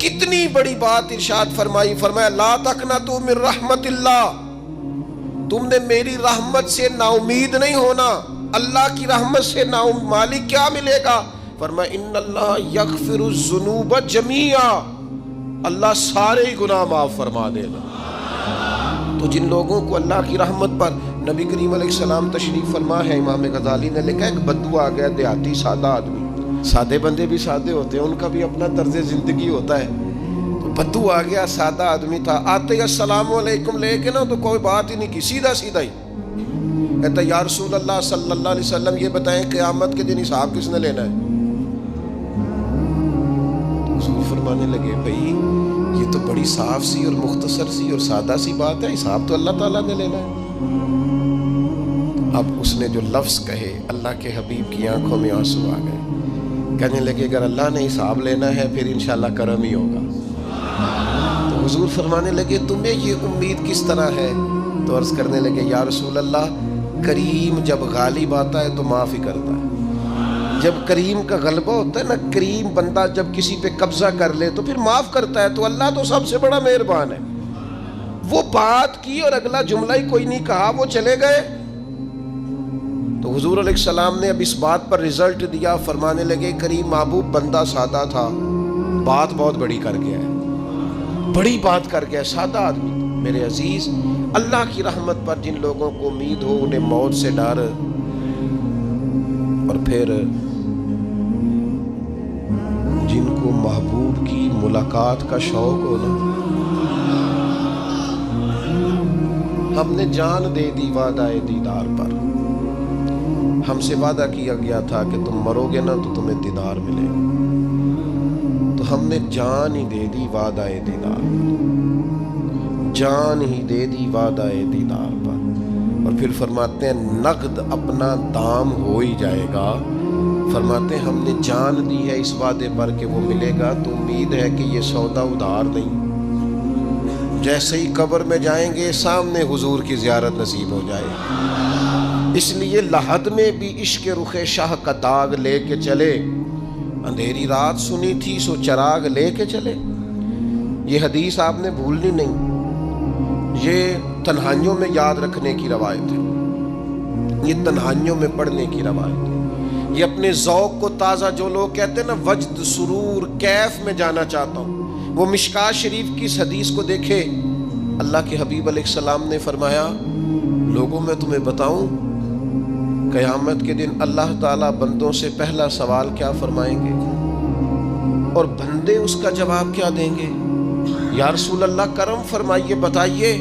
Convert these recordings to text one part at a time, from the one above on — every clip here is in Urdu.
کتنی بڑی بات ارشاد فرمائی، فرمایا لا تقنطوا من رحمت اللہ، تم نے میری رحمت سے نا امید نہیں ہونا۔ اللہ کی رحمت سے نا مالک کیا ملے گا؟ فرمایا ان اللہ یغفر الذنوب جمیعا، اللہ سارے گناہ معاف فرما دے گا۔ تو جن لوگوں کو اللہ کی رحمت پر نبی کریم علیہ السلام تشریف فرما ہے، امام غزالی نے لکھا ایک بدو آ گیا، دیہاتی سادہ آدمی، سادے بندے بھی سادے ہوتے ہیں، ان کا بھی اپنا طرز زندگی ہوتا ہے۔ تو بدو آ گیا، سادہ آدمی تھا، آتے ہی السلام علیکم لے کے نا تو کوئی بات ہی نہیں کی، سیدھا سیدھا ہی کہتا یا رسول اللہ صلی اللہ علیہ وسلم یہ بتائیں قیامت کے دن حساب کس نے لینا ہے؟ تو حضور فرمانے لگے بھائی یہ تو بڑی صاف سی اور مختصر سی اور سادہ سی بات ہے، حساب تو اللہ تعالیٰ نے لینا ہے۔ اب اس نے جو لفظ کہے اللہ کے حبیب کی آنکھوں میں آنسو آ گئے، کہنے لگے اگر اللہ نے حساب لینا ہے پھر انشاءاللہ کرم ہی ہوگا۔ تو حضور فرمانے لگے تمہیں یہ امید کس طرح ہے؟ تو عرض کرنے لگے یا رسول اللہ کریم جب غالب آتا ہے تو معاف ہی کرتا ہے، جب کریم کا غلبہ ہوتا ہے نا، کریم بندہ جب کسی پہ قبضہ کر لے تو پھر معاف کرتا ہے، تو اللہ تو سب سے بڑا مہربان ہے۔ وہ بات کی اور اگلا جملہ ہی کوئی نہیں کہا، وہ چلے گئے۔ تو حضور علیہ السلام نے اب اس بات پر رزلٹ دیا، فرمانے لگے کریم محبوب بندہ سادہ تھا، بات بہت بڑی کر گیا ہے، بڑی بات کر گیا، سادہ آدمی۔ میرے عزیز اللہ کی رحمت پر جن لوگوں کو امید ہو، انہیں موت سے ڈر اور پھر جن کو محبوب کی ملاقات کا شوق ہو نا، ہم نے جان دے دی وعدہ دیدار پر، ہم سے وعدہ کیا گیا تھا کہ تم مرو گے نا تو تمہیں دیدار ملے گا، تو ہم نے جان ہی دے دی وعدہ دیدار پر، جان ہی دے دی وعدہ دیدار پر۔ اور پھر فرماتے ہیں نقد اپنا دام ہو ہی جائے گا، فرماتے ہیں ہم نے جان دی ہے اس وعدے پر کہ وہ ملے گا، تو امید ہے کہ یہ سودا ادھار نہیں، جیسے ہی قبر میں جائیں گے سامنے حضور کی زیارت نصیب ہو جائے گی۔ اس لیے لحد میں بھی عشق رخ شاہ کا داغ لے کے چلے، اندھیری رات سنی تھی سو چراغ لے کے چلے۔ یہ حدیث آپ نے بھولنی نہیں، یہ تنہائیوں میں یاد رکھنے کی روایت ہے، یہ تنہائیوں میں پڑھنے کی روایت ہے۔ یہ اپنے ذوق کو تازہ، جو لوگ کہتے ہیں نا وجد سرور کیف میں جانا چاہتا ہوں، وہ مشکات شریف کی اس حدیث کو دیکھے۔ اللہ کے حبیب علیہ السلام نے فرمایا لوگوں میں تمہیں بتاؤں قیامت کے دن اللہ تعالیٰ بندوں سے پہلا سوال کیا فرمائیں گے اور بندے اس کا جواب کیا دیں گے؟ یا رسول اللہ کرم فرمائیے بتائیے۔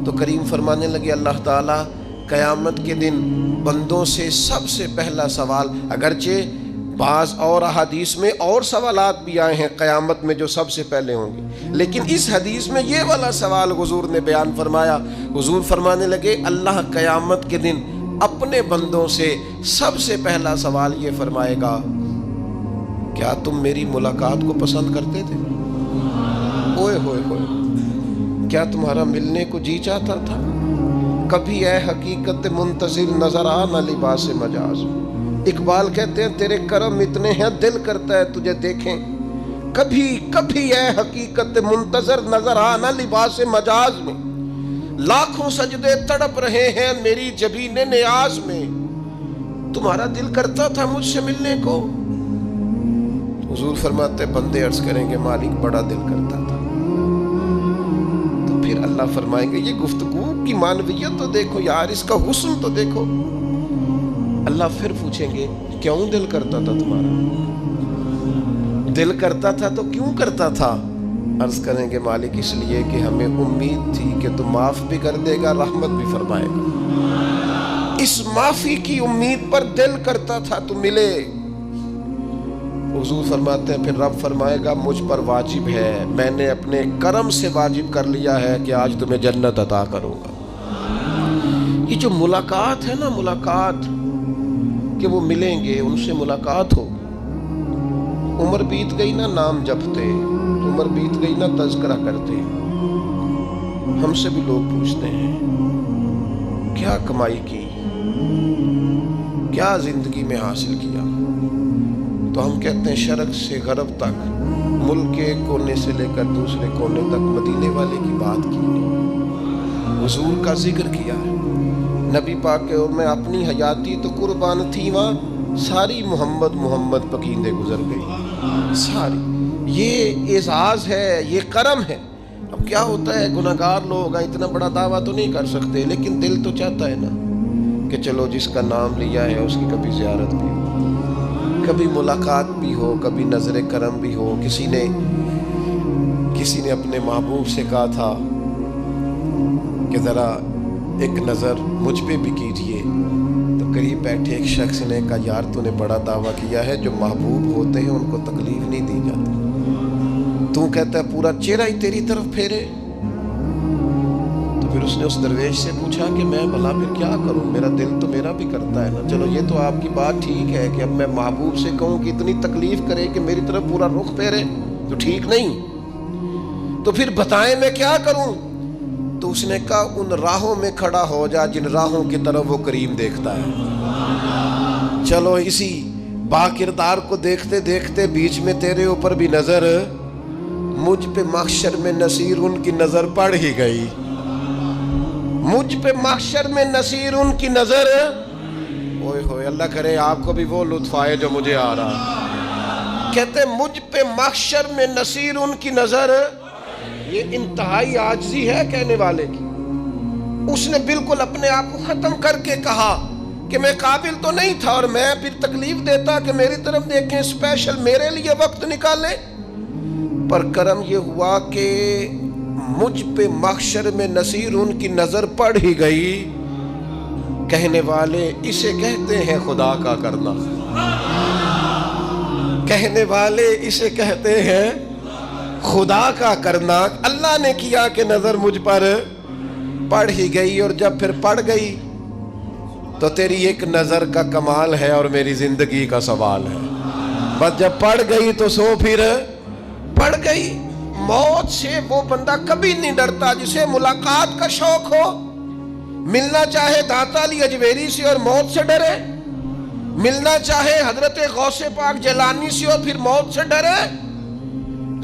تو کریم فرمانے لگے اللہ تعالیٰ قیامت کے دن بندوں سے سب سے پہلا سوال، اگرچہ بعض اور احادیث میں اور سوالات بھی آئے ہیں قیامت میں جو سب سے پہلے ہوں گے، لیکن اس حدیث میں یہ والا سوال حضور نے بیان فرمایا۔ حضور فرمانے لگے اللہ قیامت کے دن اپنے بندوں سے سب سے پہلا سوال یہ فرمائے گا کیا تم میری ملاقات کو پسند کرتے تھے؟ اوئے ہوئے ہوئے، کیا تمہارا ملنے کو جی چاہتا تھا؟ کبھی اے حقیقت منتظر نظر آ نہ لباس مجاز۔ اقبال کہتے ہیں تیرے کرم اتنے ہیں دل کرتا ہے تجھے دیکھیں، کبھی کبھی اے حقیقت منتظر نظر آ نہ لباس مجاز میں، لاکھوں سجدے تڑپ رہے ہیں میری جبین نیاز میں، تمہارا دل کرتا تھا مجھ سے ملنے کو؟ حضور فرماتے بندے عرض کریں گے مالک بڑا دل کرتا تھا۔ تو پھر اللہ فرمائیں گے یہ گفتگو کی معنویت تو دیکھو یار، اس کا حسن تو دیکھو۔ اللہ پھر پوچھیں گے کیوں دل کرتا تھا تمہارا؟ دل کرتا تھا تو کیوں کرتا تھا؟ عرض کریں گے مالک اس لیے کہ ہمیں امید تھی کہ تو معاف بھی کر دے گا، رحمت بھی فرمائے گا، اس معافی کی امید پر دل کرتا تھا تو ملے۔ حضور فرماتے ہیں پھر رب فرمائے گا مجھ پر واجب ہے، میں نے اپنے کرم سے واجب کر لیا ہے کہ آج تمہیں جنت عطا کروں گا۔ یہ جو ملاقات ہے نا، ملاقات کہ وہ ملیں گے، ان سے ملاقات ہو۔ عمر بیت گئی نا نام جپتے، عمر بیت گئی نا تذکرہ کرتے، ہم سے بھی لوگ پوچھتے ہیں کیا کمائی کی، کیا زندگی میں حاصل کیا، تو ہم کہتے ہیں شرق سے غرب تک ملک کے ایک کونے سے لے کر دوسرے کونے تک مدینے والے کی بات کی، حضور کا ذکر کیا ہے۔ نبی پاک کے میں اپنی حیاتی تو قربان تھی، وہاں ساری محمد محمد پکیندے گزر گئی ساری۔ یہ اعزاز ہے، یہ کرم ہے۔ اب کیا ہوتا ہے، گناہگار لوگ ہیں، اتنا بڑا دعویٰ تو نہیں کر سکتے، لیکن دل تو چاہتا ہے نا کہ چلو جس کا نام لیا ہے اس کی کبھی زیارت بھی ہو، کبھی ملاقات بھی ہو، کبھی نظر کرم بھی ہو۔ کسی نے اپنے محبوب سے کہا تھا کہ ذرا ایک نظر مجھ پہ بھی کیجئے، تو قریب بیٹھے ایک شخص نے کہا یار تو نے بڑا دعویٰ کیا ہے، جو محبوب ہوتے ہیں ان کو تکلیف نہیں دی جاتی، تو کہتا ہے پورا چہرہ ہی تیری طرف پھیرے۔ تو پھر اس نے اس درویش سے پوچھا کہ میں بھلا پھر کیا کروں، میرا دل تو میرا بھی کرتا ہے نا، چلو یہ تو آپ کی بات ٹھیک ہے کہ اب میں محبوب سے کہوں کہ اتنی تکلیف کرے کہ میری طرف پورا رخ پھیرے تو ٹھیک نہیں، تو پھر بتائیں میں کیا کروں؟ تو اس نے کہا ان راہوں میں کھڑا ہو جا جن راہوں کی طرف وہ کریم دیکھتا ہے۔ چلو اسی با کردار کو دیکھتے دیکھتے بیچ میں تیرے اوپر بھی نظر، مجھ پہ محشر میں نصیر ان کی نظر پڑ ہی گئی، مجھ پہ محشر میں نصیر ان کی نظر، اوئے ہوئے اللہ کرے آپ کو بھی وہ لطف آئے جو مجھے آ رہا۔ کہتے مجھ پہ محشر میں نصیر ان کی نظر، یہ انتہائی عاجزی ہے کہنے والے کی۔ اس نے بالکل اپنے آپ کو ختم کر کے کہا کہ میں قابل تو نہیں تھا، اور میں پھر تکلیف دیتا کہ میری طرف دیکھیں، اسپیشل میرے لیے وقت نکالیں۔ پر کرم یہ ہوا کہ مجھ پہ محشر میں نصیر ان کی نظر پڑ ہی گئی۔ کہنے والے اسے کہتے ہیں خدا کا کرنا، کہنے والے اسے کہتے ہیں خدا کا کرنا۔ اللہ نے کیا کہ نظر مجھ پر پڑ ہی گئی، اور جب پھر پڑ گئی تو تیری ایک نظر کا کمال ہے اور میری زندگی کا سوال ہے۔ بس جب پڑ گئی تو سو پھر پڑ گئی۔ موت سے وہ بندہ کبھی نہیں ڈرتا جسے ملاقات کا شوق ہو، ملنا چاہے داتا علی اجویری سے اور موت سے ڈرے، ملنا چاہے حضرت غوث پاک جیلانی سے اور پھر موت سے ڈرے۔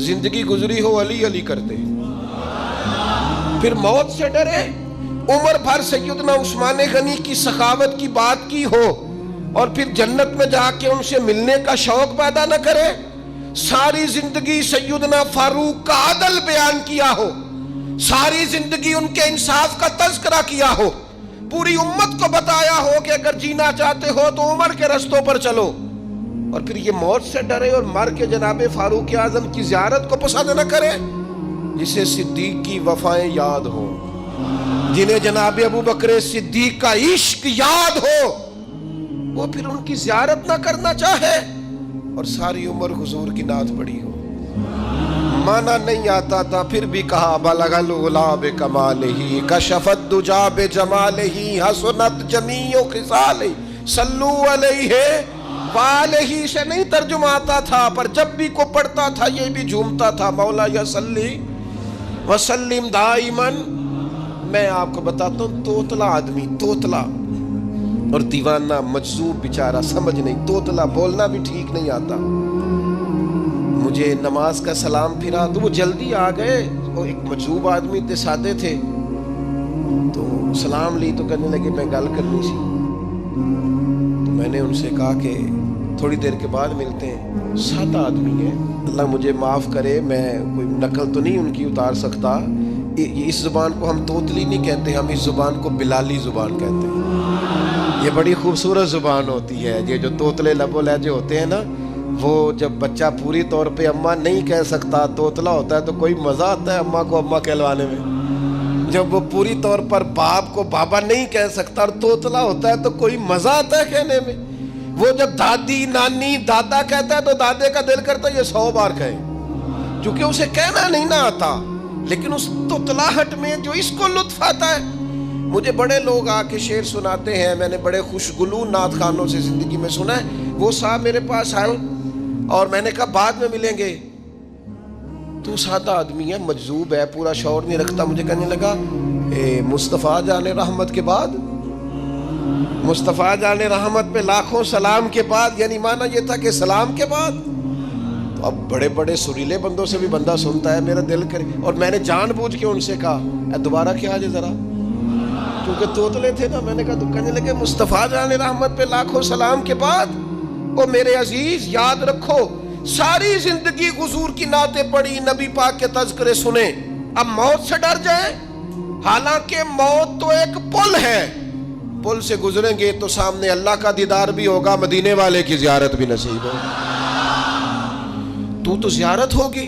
زندگی گزری ہو علی علی کرتے پھر موت سے ڈرے، عمر بھر سیدنا عثمان غنی کی سخاوت کی بات کی ہو اور پھر جنت میں جا کے ان سے ملنے کا شوق پیدا نہ کرے، ساری زندگی سیدنا فاروق کا عدل بیان کیا ہو، ساری زندگی ان کے انصاف کا تذکرہ کیا ہو، پوری امت کو بتایا ہو کہ اگر جینا چاہتے ہو تو عمر کے رستوں پر چلو، اور پھر یہ موت سے ڈرے اور مر کے جناب فاروق اعظم کی زیارت کو پسند نہ کرے۔ جسے صدیق کی وفائیں یاد ہو، جنہیں جناب ابو بکر صدیق کا عشق یاد ہو، وہ پھر ان کی زیارت نہ کرنا چاہے اور ساری عمر حضور کی نعت پڑھی ہو۔ مانا نہیں آتا تھا پھر بھی کہا بلغ العلا بکمالہ کشف الدجا بجمالہ حسنت جمیع خصالہ صلو علیہ والہ سے نہیں ترجمہ آتا تھا، پر جب بھی کو پڑھتا تھا یہ بھی جھومتا تھا مولا یا صلی وسلم دائماً۔ میں آپ کو بتاتا ہوں توتلا آدمی، توتلا اور دیوانہ مجذوب بیچارہ، سمجھ نہیں، توتلا بولنا بھی ٹھیک نہیں آتا۔ مجھے نماز کا سلام پھرا تو وہ جلدی آ گئے، وہ ایک مجذوب آدمی تھے، سادے تھے، تو سلام لی تو کہنے لگے میں گل کرنی سی، تو میں نے ان سے کہا کہ تھوڑی دیر کے بعد ملتے ہیں۔ سادہ آدمی ہے، اللہ مجھے معاف کرے، میں کوئی نقل تو نہیں ان کی اتار سکتا، اس زبان کو ہم توتلی نہیں کہتے، ہم اس زبان کو بلالی زبان کہتے ہیں۔ یہ بڑی خوبصورت زبان ہوتی ہے، یہ جو توتلے لب و لہجے ہوتے ہیں نا، وہ جب بچہ پوری طور پہ اماں نہیں کہہ سکتا، توتلا ہوتا ہے تو کوئی مزہ آتا ہے اماں کو اماں کہلوانے میں۔ جب وہ پوری طور پر باپ کو بابا نہیں کہہ سکتا اور توتلا ہوتا ہے تو کوئی مزہ آتا ہے کہنے میں۔ وہ جب دادی نانی دادا کہتا ہے تو دادے کا دل کرتا ہے یہ 100 بار کہے، چونکہ اسے کہنا نہیں نہ آتا، لیکن اس توتلاہٹ میں جو اس کو لطف آتا ہے۔ مجھے بڑے لوگ آ کے شعر سناتے ہیں، میں نے بڑے خوشگلو نعت خوانوں سے زندگی میں سنا ہے، وہ صاحب میرے پاس آئے اور میں نے کہا بعد میں ملیں گے، تو سادہ آدمی ہے، مجذوب ہے، پورا شعور نہیں رکھتا، مجھے کہنے لگا مصطفیٰ جان رحمت کے بعد، مصطفیٰ جان رحمت پہ لاکھوں سلام کے بعد، یعنی معنی یہ تھا کہ سلام کے بعد، تو اب بڑے بڑے سریلے بندوں سے بھی بندہ سنتا ہے میرا دل کرے، اور میں نے جان بوجھ کے ان سے کہا دوبارہ کیا جائے ذرا، کیونکہ توتلے تھے نا. میں نے کہا تو کہنے لگے مصطفیٰ جان رحمت پہ لاکھوں سلام کے بعد او میرے عزیز یاد رکھو ساری زندگی حضور کی نعتیں پڑھی، نبی پاک کے تذکرے سنے، اب موت سے ڈر جائیں؟ حالانکہ موت تو ایک پل ہے، پل سے گزریں گے تو سامنے اللہ کا دیدار بھی ہوگا، مدینے والے کی زیارت بھی نصیب ہوگی. تو زیارت ہوگی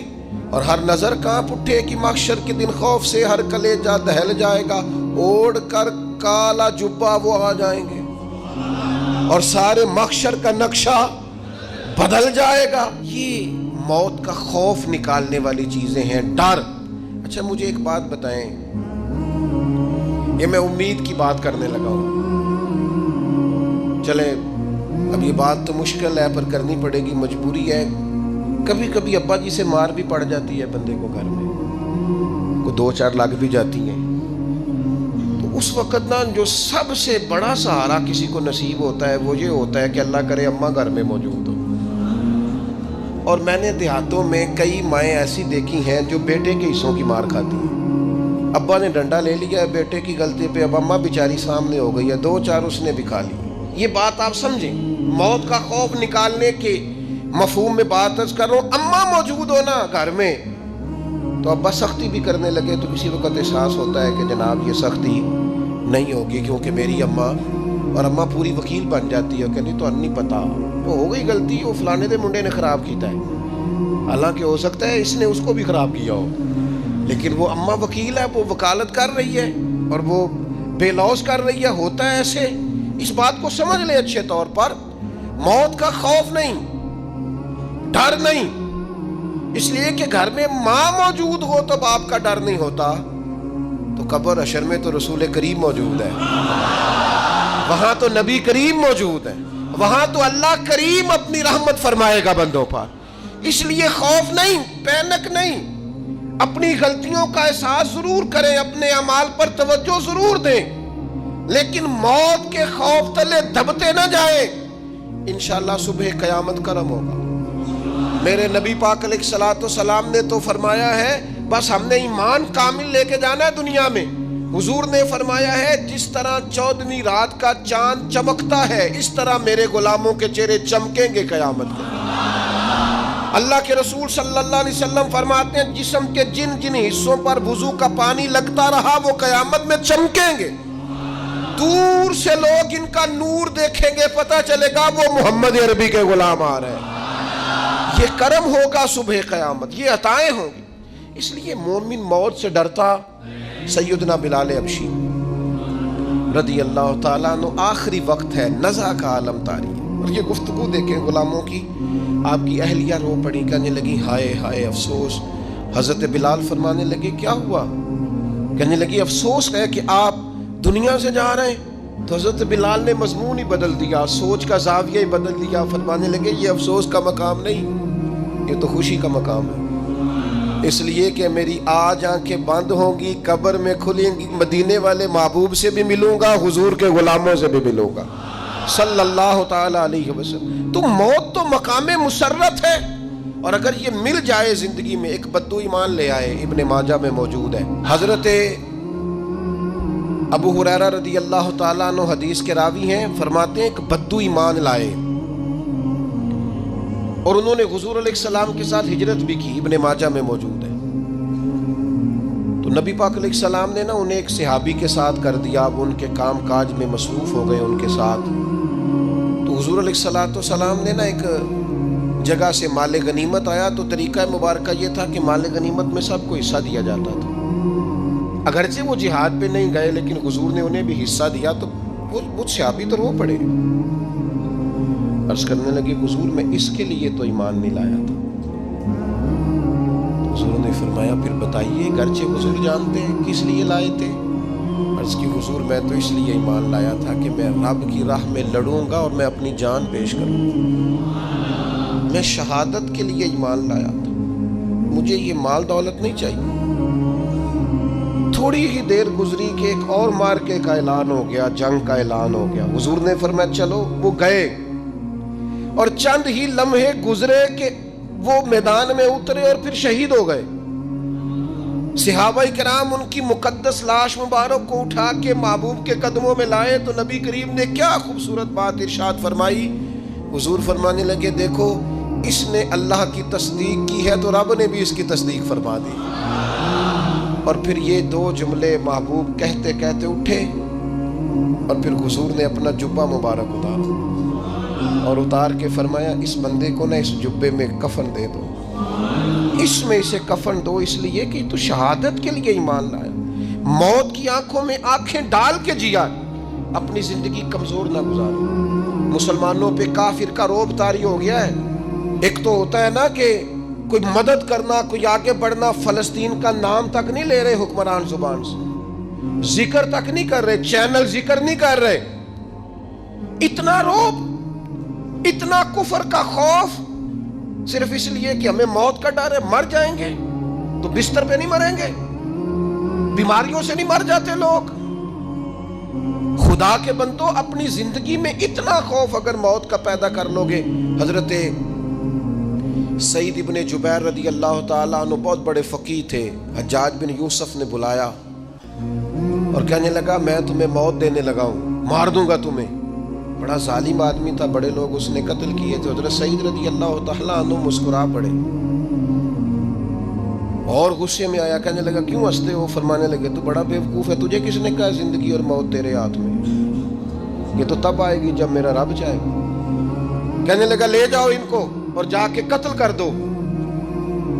اور ہر نظر کانپ اٹھے کہ محشر کے دن خوف سے ہر کلیجہ دہل جائے گا، اوڑھ کر کالا جبہ وہ آ جائیں گے اور سارے محشر کا نقشہ بدل جائے گا. یہ موت کا خوف نکالنے والی چیزیں ہیں، ڈر. اچھا مجھے ایک بات بتائیں، یہ میں امید کی بات کرنے لگا ہوں، چلے اب یہ بات تو مشکل ہے پر کرنی پڑے گی، مجبوری ہے. کبھی کبھی ابا جی سے مار بھی پڑ جاتی ہے بندے کو، گھر میں کوئی 2-4 لگ بھی جاتی ہیں، تو اس وقت نا جو سب سے بڑا سہارا کسی کو نصیب ہوتا ہے وہ یہ ہوتا ہے کہ اللہ کرے اماں گھر میں موجود ہو. اور میں نے دیہاتوں میں کئی مائیں ایسی دیکھی ہیں جو بیٹے کے حصوں کی مار کھاتی ہیں. ابا نے ڈنڈا لے لیا ہے بیٹے کی غلطی پہ، اب اماں بیچاری سامنے ہو گئی ہے، 2-4 اس نے بھی کھا لی. یہ بات آپ سمجھیں، موت کا خوف نکالنے کے مفہوم میں بات عرض کر رہا ہوں. اماں موجود ہو نا گھر میں تو ابا سختی بھی کرنے لگے تو کسی وقت احساس ہوتا ہے کہ جناب یہ سختی نہیں ہوگی کیونکہ میری اماں، اور اماں پوری وکیل بن جاتی ہے کہ نہیں تو نہیں پتا وہ ہو گئی غلطی، وہ فلانے دے منڈے نے خراب کیتا ہے، حالانکہ ہو سکتا ہے اس نے اس کو بھی خراب کیا ہو، لیکن وہ اماں وکیل ہے، وہ وکالت کر رہی ہے اور وہ بے لوث کر رہی ہے. ہوتا ہے ایسے، اس بات کو سمجھ لے اچھے طور پر. موت کا خوف نہیں، ڈر نہیں، اس لیے کہ گھر میں ماں موجود ہو تو باپ کا ڈر نہیں ہوتا. تو قبر حشر میں تو رسول کریم موجود ہے، وہاں تو نبی کریم موجود ہے، وہاں تو اللہ کریم اپنی رحمت فرمائے گا بندوں پر. اس لیے خوف نہیں، پینک نہیں، اپنی غلطیوں کا احساس ضرور کریں، اپنے اعمال پر توجہ ضرور دیں، لیکن موت کے خوف تلے دبتے نہ جائیں. انشاءاللہ صبح قیامت کرم ہوگا. میرے نبی پاک علیہ الصلوۃ والسلام نے تو فرمایا ہے بس ہم نے ایمان کامل لے کے جانا ہے دنیا میں. حضور نے فرمایا ہے جس طرح 14ویں رات کا چاند چمکتا ہے اس طرح میرے غلاموں کے چہرے چمکیں گے قیامت کے. اللہ کے رسول صلی اللہ علیہ وسلم فرماتے ہیں جسم کے جن جن حصوں پر وضو کا پانی لگتا رہا وہ قیامت میں چمکیں گے. دور سے لوگ ان کا نور دیکھیں گے، پتہ چلے گا وہ محمد عربی کے غلام آ رہے ہیں. یہ کرم ہوگا صبح قیامت، یہ عطائیں ہوں گی. اس لیے مومن موت سے ڈرتا. سیدنا بلال حبشی رضی اللہ تعالیٰ عنہ، آخری وقت ہے، نزع کا عالم طاری ہے، اور یہ گفتگو دیکھیں غلاموں کی. آپ کی اہلیہ رو پڑی، کہنے لگی ہائے ہائے افسوس. حضرت بلال فرمانے لگے کیا ہوا؟ کہنے لگی افسوس ہے کہ آپ دنیا سے جا رہے ہیں. تو حضرت بلال نے مضمون ہی بدل دیا، سوچ کا زاویہ ہی بدل دیا. فرمانے لگے یہ افسوس کا مقام نہیں، یہ تو خوشی کا مقام ہے. اس لیے کہ میری آج آنکھیں بند ہوں گی، قبر میں کھلیں گی، مدینے والے محبوب سے بھی ملوں گا، حضور کے غلاموں سے بھی ملوں گا صلی اللہ تعالی علیہ وسلم. تو موت تو مقام مسرت ہے، اور اگر یہ مل جائے زندگی میں. ایک بدو ایمان لے آئے، ابن ماجہ میں موجود ہے. حضرت ابو ہریرہ رضی اللہ تعالیٰ عنہ حدیث کے راوی ہیں، فرماتے ہیں ایک بدو ایمان لائے اور انہوں نے حضور علیہ السلام کے ساتھ ہجرت بھی کی. ابن ماجہ میں موجود ہے. تو نبی پاک علیہ السلام نے نا انہیں ایک صحابی کے ساتھ کر دیا. اب ان کے کام کاج میں مصروف ہو گئے ان کے ساتھ. تو حضور علیہ السلام نے نا ایک جگہ سے مال غنیمت آیا. تو طریقہ مبارکہ یہ تھا کہ مال غنیمت میں سب کو حصہ دیا جاتا تھا. اگرچہ وہ جہاد پہ نہیں گئے لیکن حضور نے انہیں بھی حصہ دیا. تو وہ صحابی تو رو پڑے، عرض کرنے لگے حضور میں اس کے لیے تو ایمان نہیں لایا تھا. حضور نے فرمایا پھر بتائیے، گرچہ حضور جانتے ہیں کس لیے لائے تھے. عرض کی حضور میں تو اس لیے ایمان لایا تھا کہ میں رب کی راہ میں لڑوں گا اور میں اپنی جان پیش کروں گا. میں شہادت کے لیے ایمان لایا تھا، مجھے یہ مال دولت نہیں چاہیے. تھوڑی ہی دیر گزری کہ ایک اور مارکے کا اعلان ہو گیا، جنگ کا اعلان ہو گیا. حضور نے فرمایا چلو. وہ گئے اور چند ہی لمحے گزرے کہ وہ میدان میں اترے اور پھر شہید ہو گئے. صحابہ کرام ان کی مقدس لاش مبارک کو اٹھا کے محبوب کے قدموں میں لائے تو نبی کریم نے کیا خوبصورت بات ارشاد فرمائی. حضور فرمانے لگے دیکھو اس نے اللہ کی تصدیق کی ہے تو رب نے بھی اس کی تصدیق فرما دی. اور پھر یہ دو جملے محبوب کہتے کہتے اٹھے اور پھر حضور نے اپنا جبہ مبارک اتارا اور اتار کے فرمایا اس بندے کو نہ اس جبے میں کفن دے دو, اس میں اسے کفن دو, اس لیے کہ تو شہادت کے لیے ایمان لایا, موت کی آنکھوں میں آنکھیں ڈال کے جیا, اپنی زندگی کمزور نہ گزاری. مسلمانوں پہ کافر کا رعب طاری ہو گیا ہے. ایک تو ہوتا ہے نا کہ کوئی مدد کرنا, کوئی آگے بڑھنا, فلسطین کا نام تک نہیں لے رہے حکمران زبان سے, ذکر تک نہیں کر رہے, چینل ذکر نہیں کر رہے. اتنا رعب, اتنا کفر کا خوف, صرف اس لیے کہ ہمیں موت کا ڈر ہے. مر جائیں گے تو بستر پہ نہیں مریں گے, بیماریوں سے نہیں مر جاتے لوگ. خدا کے بندو اپنی زندگی میں اتنا خوف اگر موت کا پیدا کر لو گے. حضرت سعید ابن جبیر رضی اللہ تعالیٰ عنہ بہت بڑے فقیہ تھے. حجاج بن یوسف نے بلایا اور کہنے لگا میں تمہیں موت دینے لگا ہوں, مار دوں گا تمہیں. بڑا ظالم آدمی تھا, بڑے لوگ اس نے قتل کیے تھے. حضرت سعید رضی اللہ تعالیٰ عنہ مسکرا پڑے اور غصے میں آیا, کہنے لگا کیوں ہنستے ہو؟ فرمانے لگے تو بڑا بیوقوف ہے, تجھے کس نے کہا زندگی اور موت تیرے ہاتھ میں, یہ تو تب آئے گی جب میرا رب چاہے گا. کہنے لگا لے جاؤ ان کو اور جا کے قتل کر دو.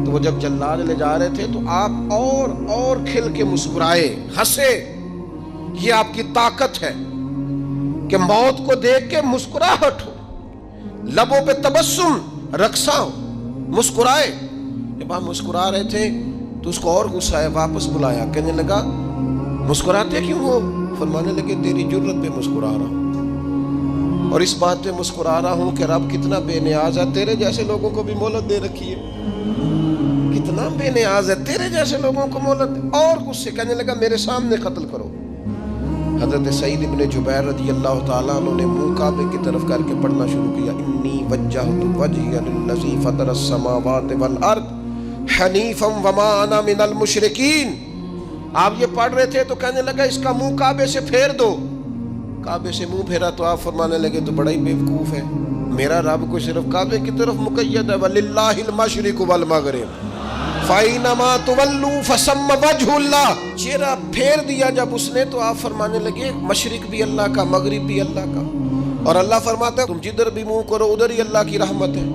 تو وہ جب جلاد لے جا رہے تھے تو آپ اور کھل کے مسکرائے, ہنسے. یہ آپ کی طاقت ہے کہ موت کو دیکھ کے مسکراہٹ ہو, لبوں پہ تبسم, رقصہ ہو, مسکرائے. جب آپ مسکرا رہے تھے تو اس کو اور غصہ آیا, واپس بلایا. کہنے لگا مسکراتے کیوں ہو؟ فرمانے لگے تیری جرت پہ مسکرا رہا ہوں اور اس بات پہ مسکرا رہا ہوں کہ رب کتنا بے نیاز ہے, تیرے جیسے لوگوں کو بھی مہلت دے رکھی ہے. کتنا بے نیاز ہے, تیرے جیسے لوگوں کو مہلت. اور غصے, کہنے لگا میرے سامنے قتل کرو. حضرت سعید ابن جبیر رضی اللہ تعالیٰ عنہ نے منہ کعبے کی طرف کر کے پڑھنا شروع کیا, انی وجہت وجہی للذی فطر السماوات والارض حنیفا وما انا من المشرکین. آپ یہ پڑھ رہے تھے تو کہنے لگا اس کا منہ کعبے سے پھیر دو. کعبے سے منہ پھیرا تو آپ فرمانے لگے تو بڑا ہی بیوقوف ہے, میرا رب کو صرف کعبے کی طرف مقید ہے, وَلِلَّهِ الْمَشْرِقُ وَالْمَغْرِبُ فَأَيْنَمَا تُوَلُّوا فَثَمَّ وَجْهُ اللَّهِ. چہرہ پھیر دیا جب اس نے تو آپ فرمانے لگے مشرق بھی اللہ کا, مغرب بھی اللہ کا. اور اللہ فرماتا ہے تم جدھر بھی منہ کرو ادھر ہی اللہ کی رحمت ہے.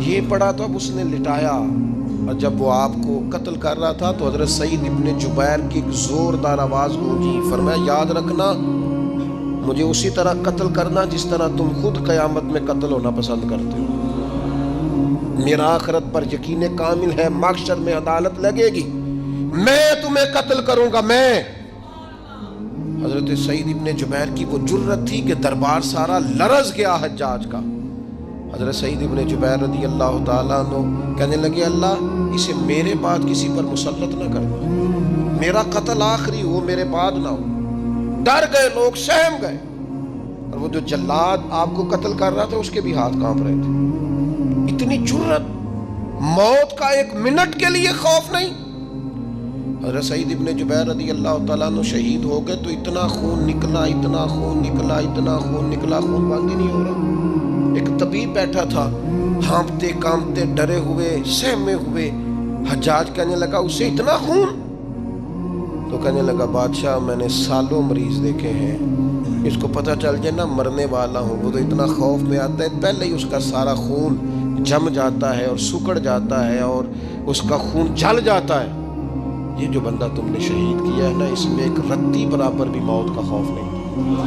یہ پڑھا تو اب اس نے لٹایا, اور جب وہ آپ کو قتل کر رہا تھا تو حضرت سعید ابن جبیر کی ایک زوردار آواز گونجی. فرمایا یاد رکھنا مجھے اسی طرح قتل کرنا جس طرح تم خود قیامت میں قتل ہونا پسند کرتے ہو. میرا آخرت پر یقین کامل ہے, محشر میں عدالت لگے گی, میں تمہیں قتل کروں گا میں. حضرت سعید ابن جبیر کی وہ جرت تھی کہ دربار سارا لرز گیا حجاج کا. حضرت سعید ابن جبیر رضی اللہ تعالیٰ عنہ کہنے لگے اللہ اسے میرے بعد کسی پر مسلط نہ کرنا, میرا قتل آخری ہو, میرے بعد نہ ہو. ڈر گئے لوگ, سہم گئے. اور وہ جو جلاد آپ کو قتل کر رہا تھا اس کے بھی ہاتھ کانپ رہے تھے. اتنی جرت, موت کا ایک منٹ کے لیے خوف نہیں. حضرت سعید ابن جبیر رضی اللہ تعالیٰ عنہ شہید ہو گئے تو اتنا خون نکلا, اتنا خون نکلا, اتنا خون نکلا, خون بند ہی نہیں ہو رہا. ایک طبیب بیٹھا تھا, ہانپتے کانپتے ڈرے ہوئے, سہمے ہوئے. حجاج کہنے لگا اسے اتنا خون؟ تو کہنے لگا بادشاہ میں نے سالوں مریض دیکھے ہیں, اس کو پتہ چل جائے نا مرنے والا ہوں وہ تو اتنا خوف میں آتا ہے, پہلے ہی اس کا سارا خون جم جاتا ہے اور سکڑ جاتا ہے اور اس کا خون جل جاتا ہے. یہ جو بندہ تم نے شہید کیا ہے نا اس میں ایک رتی برابر بھی موت کا خوف نہیں تھا,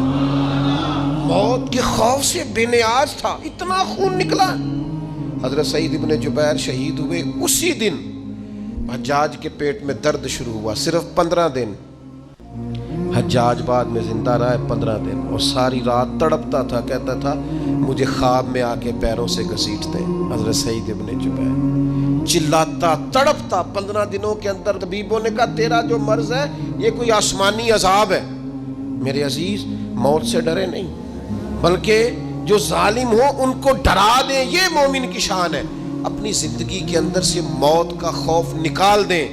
موت کے خوف سے بے نیاز تھا, اتنا خون نکلا. حضرت سعید ابن جبیر شہید ہوئے اسی دن حجاج کے پیٹ میں درد شروع ہوا, صرف 15 دن. حجاج بعد میں زندہ رہا 15 دن اور ساری رات تڑپتا تھا, کہتا تھا مجھے خواب میں آ کے پیروں سے گھسیٹتے. حضرت سعید ابن جبیر چلاتا تڑپتا 15 دنوں کے اندر. طبیبوں نے کہا تیرا جو مرض ہے یہ کوئی آسمانی عذاب ہے. میرے عزیز موت سے ڈرے نہیں بلکہ جو ظالم ہو ان کو ڈرا دیں, یہ مومن کی شان ہے. اپنی زندگی کے اندر سے موت کا خوف نکال دیں،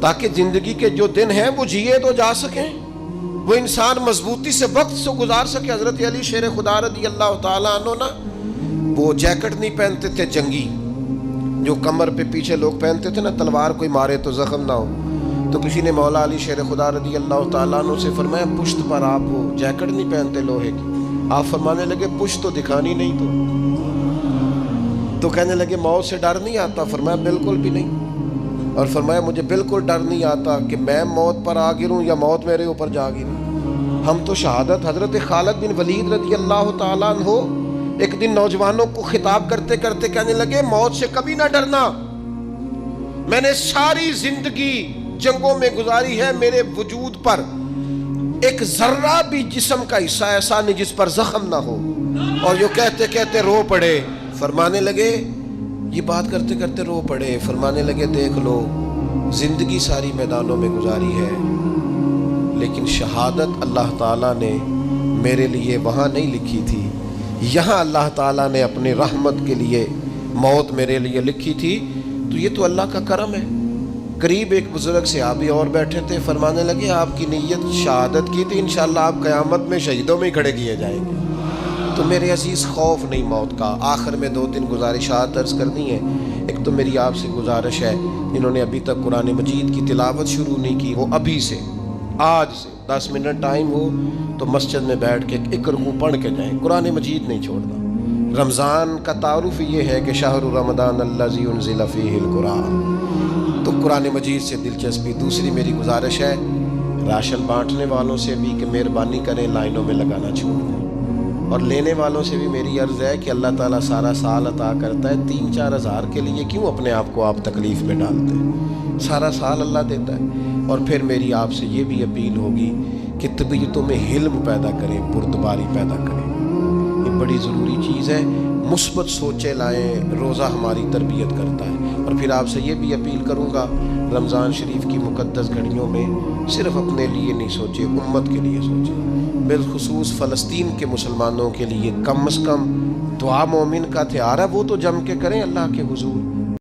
تاکہ زندگی کے جو دن ہیں وہ جیے تو جا سکیں، وہ انسان مضبوطی سے وقت سے گزار سکے۔ حضرت علی شیر خدا رضی اللہ تعالیٰ عنہ نا وہ جیکٹ نہیں پہنتے تھے جنگی، جو کمر پہ پیچھے لوگ پہنتے تھے نا، تلوار کوئی مارے تو زخم نہ ہو۔ تو کسی نے مولا علی شیر خدا رضی اللہ تعالیٰ عنہ سے فرمایا پشت پر آپ وہ جیکٹ نہیں پہنتے لوہے کی؟ آپ فرمانے لگے پشت تو دکھانی نہیں تو کہنے لگے موت سے ڈر نہیں آتا؟ فرمایا بالکل بھی نہیں، اور فرمایا مجھے بالکل ڈر نہیں آتا کہ میں موت پر آ گروں یا موت میرے اوپر جا گرے۔ ہم تو شہادت حضرت خالد بن ولید رضی اللہ تعالیٰ عنہ ایک دن نوجوانوں کو خطاب کرتے کرتے کہنے لگے موت سے کبھی نہ ڈرنا، میں نے ساری زندگی جنگوں میں گزاری ہے، میرے وجود پر ایک ذرہ بھی جسم کا حصہ ایسا نہیں جس پر زخم نہ ہو۔ اور جو کہتے کہتے رو پڑے، فرمانے لگے یہ بات کرتے کرتے رو پڑے، فرمانے لگے دیکھ لو زندگی ساری میدانوں میں گزاری ہے، لیکن شہادت اللہ تعالیٰ نے میرے لیے وہاں نہیں لکھی تھی، یہاں اللہ تعالیٰ نے اپنی رحمت کے لیے موت میرے لیے لکھی تھی۔ تو یہ تو اللہ کا کرم ہے۔ قریب ایک بزرگ صحابی اور بیٹھے تھے، فرمانے لگے آپ کی نیت شہادت کی تھی، انشاءاللہ آپ قیامت میں شہیدوں میں ہی کھڑے کیے جائیں گے۔ تو میرے عزیز خوف نہیں موت کا۔ آخر میں 2-3 گزارشات عرض کرنی ہے۔ ایک تو میری آپ سے گزارش ہے، جنہوں نے ابھی تک قرآن مجید کی تلاوت شروع نہیں کی، وہ ابھی سے آج سے 10 منٹ ٹائم ہو تو مسجد میں بیٹھ کے ایک رکوع پڑھ کے جائیں، قرآن مجید نہیں چھوڑنا۔ رمضان کا تعارف یہ ہے کہ شہر رمضان الذی انزل فیہ القرآن، تو قرآن مجید سے دلچسپی۔ دوسری میری گزارش ہے راشن بانٹنے والوں سے بھی کہ مہربانی کریں لائنوں میں لگانا چھوڑ دیں، اور لینے والوں سے بھی میری عرض ہے کہ اللہ تعالیٰ سارا سال عطا کرتا ہے، 3-4 ہزار کے لیے کیوں اپنے آپ کو آپ تکلیف میں ڈالتے ہیں؟ سارا سال اللہ دیتا ہے۔ اور پھر میری آپ سے یہ بھی اپیل ہوگی کہ طبیعتوں میں حلم پیدا کریں، بردباری پیدا کریں، یہ بڑی ضروری چیز ہے۔ مثبت سوچیں لائیں، روزہ ہماری تربیت کرتا ہے۔ اور پھر آپ سے یہ بھی اپیل کروں گا رمضان شریف کی مقدس گھڑیوں میں صرف اپنے لیے نہیں سوچیں، امت کے لیے سوچیں، بالخصوص فلسطین کے مسلمانوں کے لیے کم از کم دعا مومن کا ہتھیار ہے، وہ تو جم کے کریں اللہ کے حضور۔